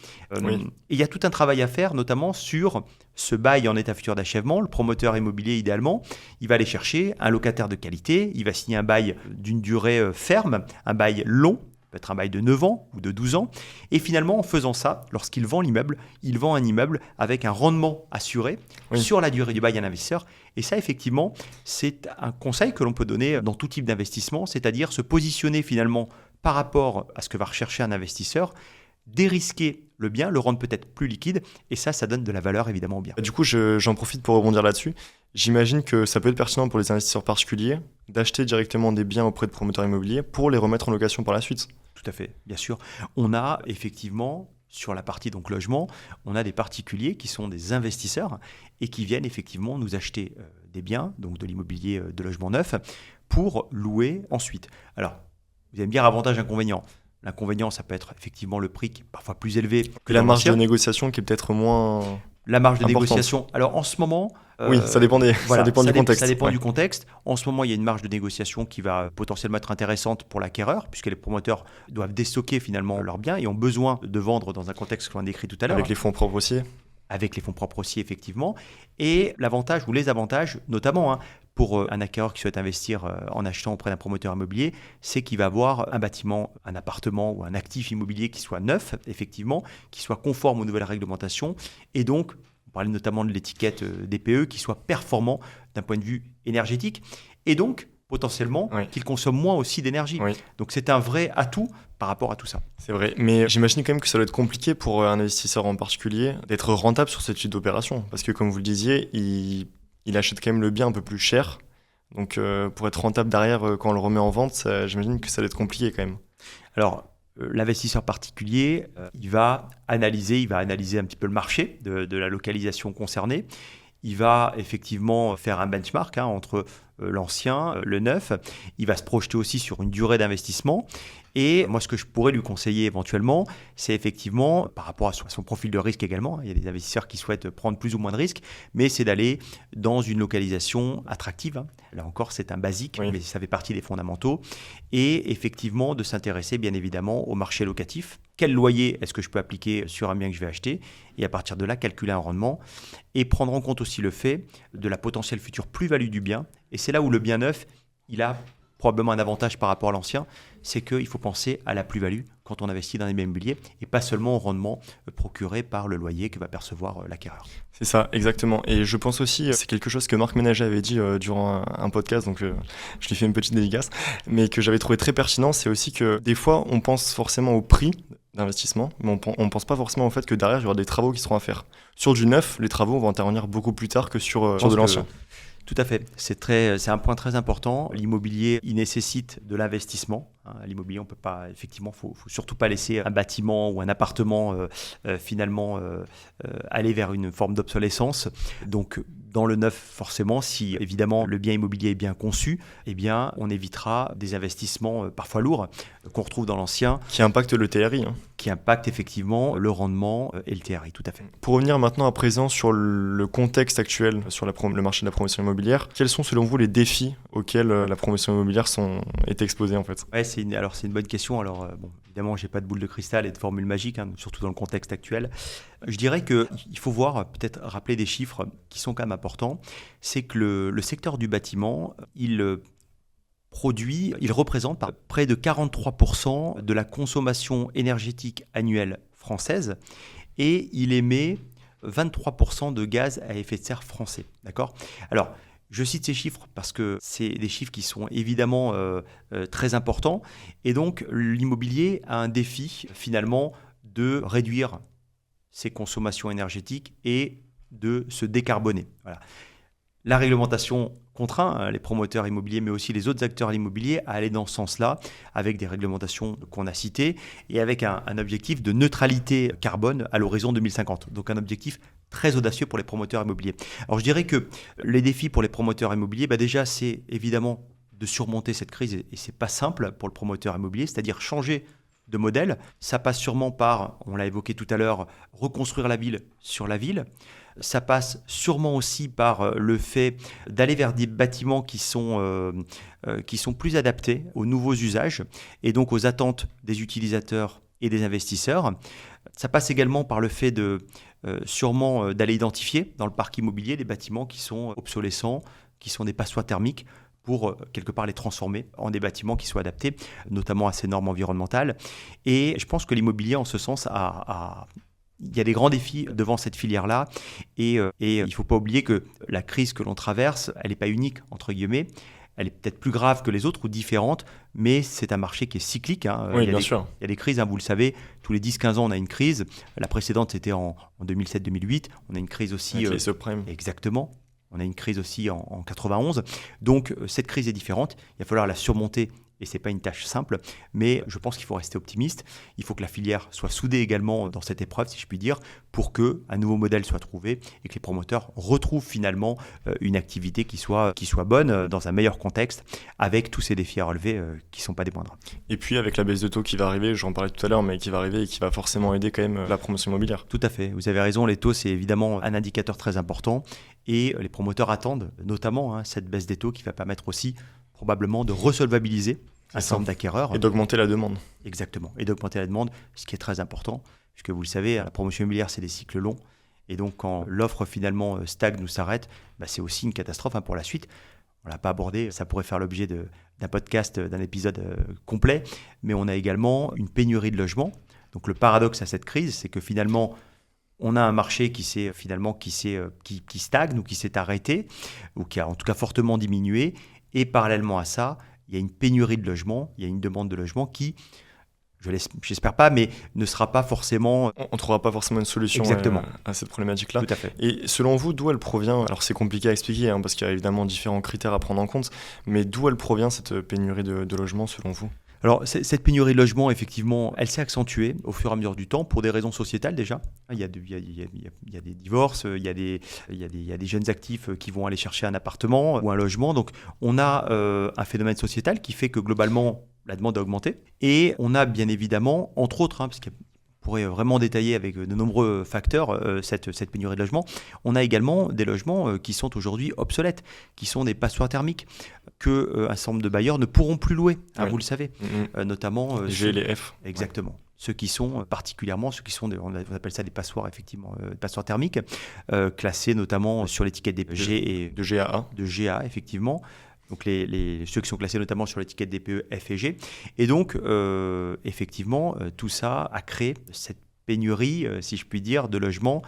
Oui. Et il y a tout un travail à faire, notamment sur ce bail en état futur d'achèvement. Le promoteur immobilier, idéalement, il va aller chercher un locataire de qualité, il va signer un bail d'une durée ferme, un bail long, peut être un bail de 9 ans ou de 12 ans. Et finalement, en faisant ça, lorsqu'il vend l'immeuble, il vend un immeuble avec un rendement assuré sur la durée du bail à l'investisseur. Et ça, effectivement, c'est un conseil que l'on peut donner dans tout type d'investissement, c'est-à-dire se positionner finalement par rapport à ce que va rechercher un investisseur, dérisquer le bien, le rendre peut-être plus liquide, et ça donne de la valeur évidemment au bien. Du coup, j'en profite pour rebondir là-dessus. J'imagine que ça peut être pertinent pour les investisseurs particuliers d'acheter directement des biens auprès de promoteurs immobiliers pour les remettre en location par la suite. Tout à fait, bien sûr. On a effectivement, sur la partie donc logement, on a des particuliers qui sont des investisseurs et qui viennent effectivement nous acheter des biens, donc de l'immobilier de logement neuf, pour louer ensuite. Alors, vous allez me dire avantage, inconvénient. L'inconvénient, ça peut être effectivement le prix qui est parfois plus élevé que la marge de négociation qui est peut-être moins La marge de importante. Négociation. Alors en ce moment... oui, ça dépend, ça dépend du contexte. Ça dépend du contexte. En ce moment, il y a une marge de négociation qui va potentiellement être intéressante pour l'acquéreur, puisque les promoteurs doivent déstocker finalement leurs biens et ont besoin de vendre dans un contexte qu'on a décrit tout à l'heure. Avec les fonds propres aussi. Avec les fonds propres aussi, effectivement. Et l'avantage ou les avantages, notamment, pour un acquéreur qui souhaite investir en achetant auprès d'un promoteur immobilier, c'est qu'il va avoir un bâtiment, un appartement ou un actif immobilier qui soit neuf, effectivement, qui soit conforme aux nouvelles réglementations et donc, on parlait notamment de l'étiquette DPE, qui soit performant d'un point de vue énergétique et donc potentiellement qu'il consomme moins aussi d'énergie. Oui. Donc c'est un vrai atout par rapport à tout ça. C'est vrai, mais j'imagine quand même que ça doit être compliqué pour un investisseur en particulier d'être rentable sur ce type d'opération parce que comme vous le disiez, il achète quand même le bien un peu plus cher. Donc pour être rentable derrière quand on le remet en vente, j'imagine que ça doit être compliqué quand même. Alors l'investisseur particulier, il va analyser un petit peu le marché de la localisation concernée. Il va effectivement faire un benchmark entre l'ancien, le neuf. Il va se projeter aussi sur une durée d'investissement. Et moi, ce que je pourrais lui conseiller éventuellement, c'est effectivement, par rapport à son profil de risque également, il y a des investisseurs qui souhaitent prendre plus ou moins de risques, mais c'est d'aller dans une localisation attractive. Là encore, c'est un basique, mais ça fait partie des fondamentaux. Et effectivement, de s'intéresser bien évidemment au marché locatif. Quel loyer est-ce que je peux appliquer sur un bien que je vais acheter? Et à partir de là, calculer un rendement et prendre en compte aussi le fait de la potentielle future plus-value du bien. Et c'est là où le bien neuf, il a probablement un avantage par rapport à l'ancien, c'est qu'il faut penser à la plus-value quand on investit dans les biens immobiliers et pas seulement au rendement procuré par le loyer que va percevoir l'acquéreur. C'est ça, exactement. Et je pense aussi, c'est quelque chose que Marc Ménager avait dit durant un podcast, donc je lui fais une petite dédicace, mais que j'avais trouvé très pertinent, c'est aussi que des fois, on pense forcément au prix d'investissement, mais on ne pense pas forcément au fait que derrière, il y aura des travaux qui seront à faire. Sur du neuf, les travaux vont intervenir beaucoup plus tard que sur de l'ancien. Tout à fait. C'est un point très important. L'immobilier, il nécessite de l'investissement. L'immobilier, on peut pas, effectivement, faut surtout pas laisser un bâtiment ou un appartement finalement aller vers une forme d'obsolescence. Donc, dans le neuf, forcément, si évidemment le bien immobilier est bien conçu, eh bien, on évitera des investissements parfois lourds qu'on retrouve dans l'ancien. Qui impactent le TRI. Qui impactent effectivement le rendement et le TRI, tout à fait. Pour revenir maintenant à présent sur le contexte actuel sur le marché de la promotion immobilière, quels sont selon vous les défis auxquels la promotion immobilière est exposée en fait? Ouais, c'est une bonne question. Alors, évidemment, je n'ai pas de boule de cristal et de formule magique, surtout dans le contexte actuel. Je dirais qu'il faut voir, peut-être rappeler des chiffres qui sont quand même importants. C'est que le secteur du bâtiment, il représente près de 43% de la consommation énergétique annuelle française et il émet 23% de gaz à effet de serre français. D'accord ? Alors, je cite ces chiffres parce que c'est des chiffres qui sont évidemment très importants. Et donc, l'immobilier a un défi, finalement, de réduire ses consommations énergétiques et de se décarboner. Voilà. La réglementation contraint les promoteurs immobiliers, mais aussi les autres acteurs immobiliers à aller dans ce sens-là, avec des réglementations qu'on a citées et avec un objectif de neutralité carbone à l'horizon 2050. Donc un objectif très audacieux pour les promoteurs immobiliers. Alors je dirais que les défis pour les promoteurs immobiliers, déjà c'est évidemment de surmonter cette crise et c'est pas simple pour le promoteur immobilier, c'est-à-dire changer de modèle. Ça passe sûrement par, on l'a évoqué tout à l'heure, reconstruire la ville sur la ville. Ça passe sûrement aussi par le fait d'aller vers des bâtiments qui sont plus adaptés aux nouveaux usages et donc aux attentes des utilisateurs et des investisseurs. Ça passe également par le fait sûrement d'aller identifier dans le parc immobilier des bâtiments qui sont obsolescents, qui sont des passoires thermiques, pour quelque part les transformer en des bâtiments qui soient adaptés, notamment à ces normes environnementales. Et je pense que l'immobilier, en ce sens, il y a des grands défis devant cette filière-là. Et il ne faut pas oublier que la crise que l'on traverse, elle n'est pas unique, entre guillemets. Elle est peut-être plus grave que les autres ou différente, mais c'est un marché qui est cyclique. Oui, bien sûr. Il y a des crises, vous le savez, tous les 10-15 ans, on a une crise. La précédente, c'était en 2007-2008. On a une crise aussi... Avec les subprimes. Exactement. On a une crise aussi en 91. Donc, cette crise est différente. Il va falloir la surmonter et ce n'est pas une tâche simple. Mais je pense qu'il faut rester optimiste. Il faut que la filière soit soudée également dans cette épreuve, si je puis dire, pour qu'un nouveau modèle soit trouvé et que les promoteurs retrouvent finalement une activité qui soit bonne dans un meilleur contexte avec tous ces défis à relever qui ne sont pas des moindres. Et puis, avec la baisse de taux qui va arriver, j'en parlais tout à l'heure, mais qui va arriver et qui va forcément aider quand même la promotion immobilière. Tout à fait. Vous avez raison. Les taux, c'est évidemment un indicateur très important. Et les promoteurs attendent notamment cette baisse des taux qui va permettre aussi probablement de resolvabiliser un certain nombre d'acquéreurs. Et d'augmenter la demande. Exactement. Et d'augmenter la demande, ce qui est très important. Puisque vous le savez, la promotion immobilière, c'est des cycles longs. Et donc, quand l'offre finalement stagne ou s'arrête, c'est aussi une catastrophe pour la suite. on ne l'a pas abordé, ça pourrait faire l'objet d'un podcast, d'un épisode complet, mais on a également une pénurie de logements. Donc le paradoxe à cette crise, c'est que finalement, on a un marché qui stagne ou qui s'est arrêté, ou qui a en tout cas fortement diminué, et parallèlement à ça, il y a une pénurie de logements, il y a une demande de logements qui, j'espère pas, mais ne sera pas forcément... On ne trouvera pas forcément une solution à cette problématique-là. Tout à fait. Et selon vous, d'où elle provient? Alors c'est compliqué à expliquer, parce qu'il y a évidemment différents critères à prendre en compte, mais d'où elle provient cette pénurie de logements selon vous? Alors, cette pénurie de logements, effectivement, elle s'est accentuée au fur et à mesure du temps pour des raisons sociétales déjà. Il y a des divorces, il y a des jeunes actifs qui vont aller chercher un appartement ou un logement. Donc, on a un phénomène sociétal qui fait que globalement, la demande a augmenté. Et on a bien évidemment, entre autres, parce qu'on pourrait vraiment détailler avec de nombreux facteurs cette pénurie de logements, on a également des logements qui sont aujourd'hui obsolètes, qui sont des passoires thermiques, qu'un certain nombre de bailleurs ne pourront plus louer, vous le savez, notamment... G, les F. Exactement. Ouais. Ceux qui sont on appelle ça des passoires, effectivement, passoires thermiques, classés notamment sur l'étiquette DPE et de GAA. De GA, effectivement. Donc ceux qui sont classés notamment sur l'étiquette DPE F et G. Et donc, effectivement, tout ça a créé cette pénurie, si je puis dire, de logements.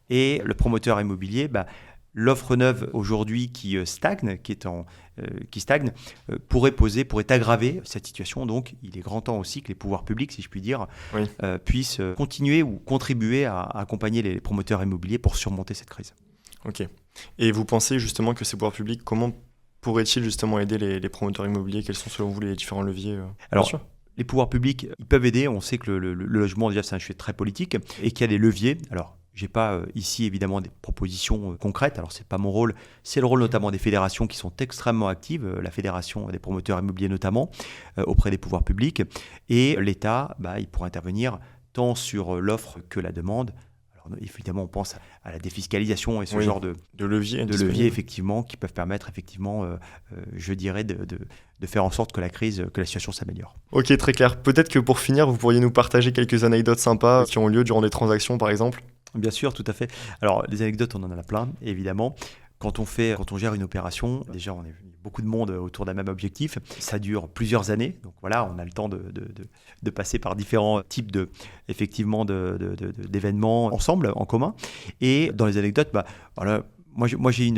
Et le promoteur immobilier, l'offre neuve aujourd'hui qui stagne, pourrait aggraver cette situation. Donc, il est grand temps aussi que les pouvoirs publics, si je puis dire, puissent continuer ou contribuer à accompagner les promoteurs immobiliers pour surmonter cette crise. Ok. Et vous pensez justement que ces pouvoirs publics, comment pourrait-il justement aider les promoteurs immobiliers? Quels sont selon vous les différents leviers? Alors, les pouvoirs publics, ils peuvent aider. On sait que le logement, déjà, c'est un sujet très politique et qu'il y a des leviers. Alors, je n'ai pas ici, évidemment, des propositions concrètes. Alors, ce n'est pas mon rôle. C'est le rôle notamment des fédérations qui sont extrêmement actives, la fédération des promoteurs immobiliers notamment, auprès des pouvoirs publics. Et l'État, il pourra intervenir tant sur l'offre que la demande. Alors, évidemment, on pense à la défiscalisation et ce genre de leviers, effectivement, qui peuvent permettre, effectivement, je dirais, de faire en sorte que la situation s'améliore. Ok, très clair. Peut-être que pour finir, vous pourriez nous partager quelques anecdotes sympas qui ont lieu durant des transactions, par exemple? Bien sûr, tout à fait. Alors, des anecdotes, on en a plein, évidemment. Quand on gère une opération, déjà, on est beaucoup de monde autour d'un même objectif. Ça dure plusieurs années. Donc voilà, on a le temps de passer par différents types d'événements ensemble, en commun. Et dans les anecdotes, moi j'ai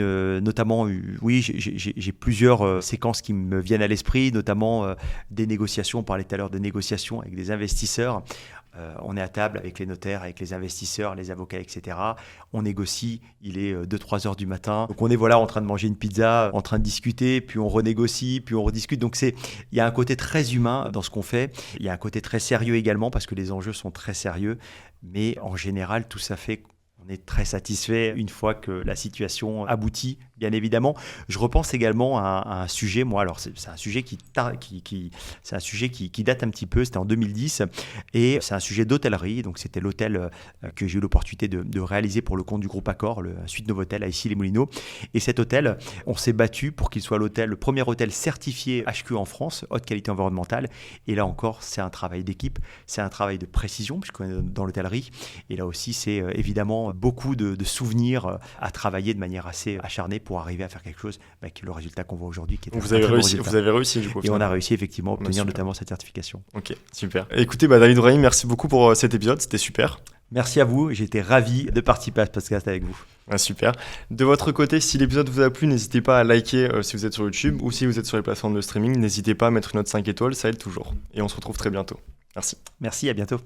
j'ai plusieurs séquences qui me viennent à l'esprit, notamment des négociations. On parlait tout à l'heure de négociations avec des investisseurs. On est à table avec les notaires, avec les investisseurs, les avocats, etc. On négocie, il est 2-3 heures du matin. Donc on est en train de manger une pizza, en train de discuter, puis on renégocie, puis on rediscute. Donc il y a un côté très humain dans ce qu'on fait. Il y a un côté très sérieux également parce que les enjeux sont très sérieux. Mais en général, tout ça fait qu'on est très satisfait une fois que la situation aboutit, bien évidemment. Je repense également à un sujet, c'est un sujet qui date un petit peu, c'était en 2010, et c'est un sujet d'hôtellerie. Donc c'était l'hôtel que j'ai eu l'opportunité de réaliser pour le compte du groupe Accor, le Suite Novotel à Issy-les-Moulineaux. Et cet hôtel, on s'est battu pour qu'il soit le premier hôtel certifié HQE en France, haute qualité environnementale. Et là encore, c'est un travail d'équipe, c'est un travail de précision, puisqu'on est dans l'hôtellerie. Et là aussi, c'est évidemment beaucoup de souvenirs à travailler de manière assez acharnée pour arriver à faire quelque chose qui est le résultat qu'on voit aujourd'hui. Vous avez réussi du coup. Et on a réussi effectivement à obtenir notamment cette certification. Ok, super. Écoutez, David Brahim, merci beaucoup pour cet épisode, c'était super. Merci à vous, j'ai été ravi de participer à ce podcast avec vous. Super. De votre côté, si l'épisode vous a plu, n'hésitez pas à liker si vous êtes sur YouTube ou si vous êtes sur les plateformes de streaming, n'hésitez pas à mettre une note 5 étoiles, ça aide toujours. Et on se retrouve très bientôt. Merci. Merci, à bientôt.